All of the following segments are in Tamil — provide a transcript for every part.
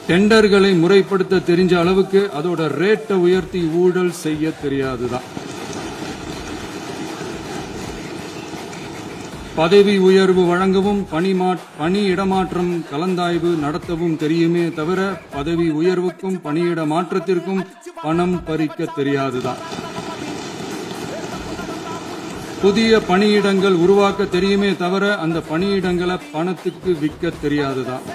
டெண்டர்களை முறைப்படுத்த தெரிஞ்ச அளவுக்கு அதோட ரேட்டை உயர்த்தி ஊழல் செய்ய தெரியாதுதான். பதவி உயர்வு வழங்கவும் பணி இடமாற்றம் கலந்தாய்வு நடத்தவும் தெரியுமே தவிர பதவி உயர்வுக்கும் பணியிட மாற்றத்திற்கும் பணம் பறிக்க தெரியாதுதான். புதிய பணியிடங்கள் உருவாக்க தெரியுமே தவிர அந்த பணியிடங்களை பணத்துக்கு விற்க தெரியாதுதான்.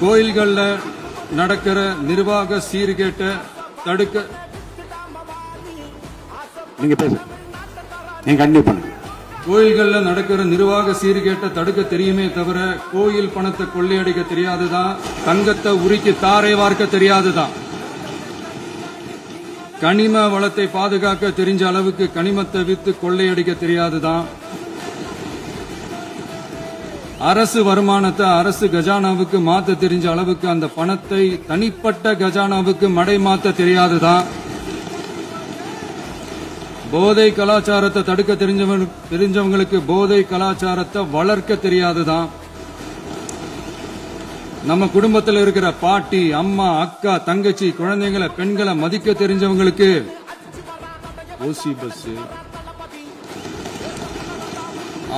கோயில்கள்ல நடக்கிற நிர்வாக சீர்கேட்டை தடுக்க கோயில்கள்ல நடக்கிற நிர்வாக சீர்கேட்டை தடுக்க தெரியுமே தவிர கோயில் பணத்தை கொள்ளையடிக்க தெரியாதுதான். தங்கத்தை உருக்கி தாரை வார்க்க தெரியாதுதான். கனிம வளத்தை பாதுகாக்க தெரிஞ்ச அளவுக்கு கனிமத்தை வித்து கொள்ளையடிக்க தெரியாதுதான். அரசு வருமானத்தை அரசு கஜானாவுக்கு மாத்த தெரிஞ்ச அளவுக்கு அந்த பணத்தை தனிப்பட்ட கஜானாவுக்கு மடை மாத்த தெரியாதுதான். போதை கலாச்சாரத்தை தடுக்க தெரிஞ்சவங்களுக்கு போதை கலாச்சாரத்தை வளர்க்க தெரியாதுதான். நம்ம குடும்பத்தில் இருக்கிற பாட்டி, அம்மா, அக்கா, தங்கச்சி, குழந்தைங்களை, பெண்களை மதிக்க தெரிஞ்சவங்களுக்கு ஓசி பஸ்,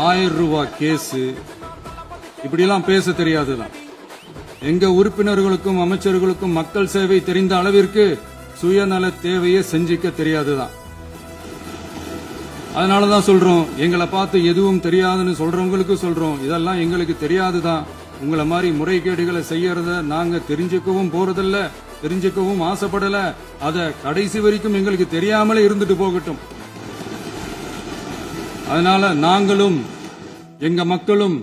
1000 ரூபாய் கேஸ், இப்படியெல்லாம் பேச தெரியாதுதான். எங்க உறுப்பினர்களுக்கும் அமைச்சர்களுக்கும் மக்கள் சேவை தெரிந்த அளவிற்கு சுயநல தேவையை செஞ்சிக்க தெரியாதுதான். அதனாலதான் சொல்றோம், எங்களை பார்த்து எதுவும் தெரியாதுன்னு சொல்றவங்களுக்கு சொல்றோம், இதெல்லாம் எங்களுக்கு தெரியாதுதான். உங்களை மாதிரி முறைகேடுகளை செய்யறத நாங்க தெரிஞ்சுக்கவும் போறதில்ல, தெரிஞ்சுக்கவும் ஆசைப்படல. அத கடைசி வரைக்கும் எங்களுக்கு தெரியாமலே இருந்துட்டு போகட்டும். அதனால நாங்களும் எங்க மக்களும்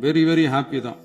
வெரி வெரி ஹாப்பி தான்.